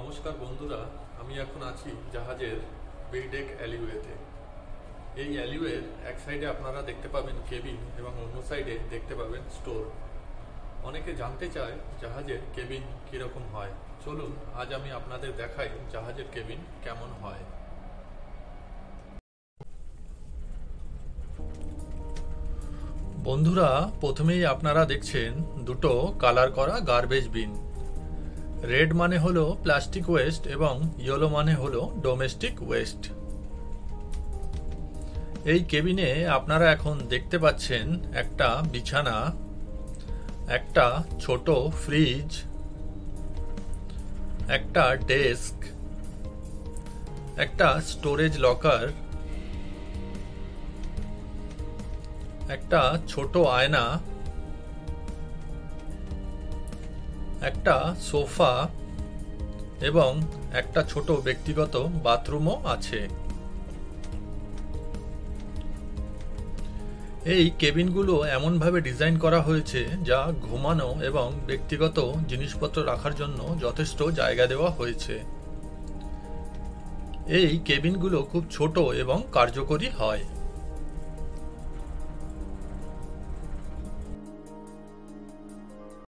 নমস্কার বন্ধুরা, আমি এখন আছি জাহাজের বেইডেক অ্যালিওয়েতে। এই অ্যালিওয়ের এক সাইডে আপনারা দেখতে পাবেন কেবিন এবং অন্য সাইডে দেখতে পাবেন স্টোর। অনেকে জানতে চায় জাহাজের কেবিন কীরকম হয়। চলুন আজ আমি আপনাদের দেখাই জাহাজের কেবিন কেমন হয়। বন্ধুরা, প্রথমেই আপনারা দেখছেন দুটো কালার করা গার্বেজ বিন। রেড মানে হলো প্লাস্টিক ওয়েস্ট এবং ইয়েলো মানে হলো ডোমেস্টিক ওয়েস্ট। এই কেবিনে আপনারা এখন দেখতে পাচ্ছেন একটা বিছানা, একটা ছোট ফ্রিজ, একটা ডেস্ক, একটা স্টোরেজ লকার, একটা ছোট আয়না, একটা সোফা এবং একটা ছোট ব্যক্তিগত বাথরুমও আছে। এই কেবিনগুলো এমনভাবে ডিজাইন করা হয়েছে যা ঘুমানো এবং ব্যক্তিগত জিনিসপত্র রাখার জন্য যথেষ্ট জায়গা দেওয়া হয়েছে। এই কেবিনগুলো খুব ছোট এবং কার্যকরী হয়।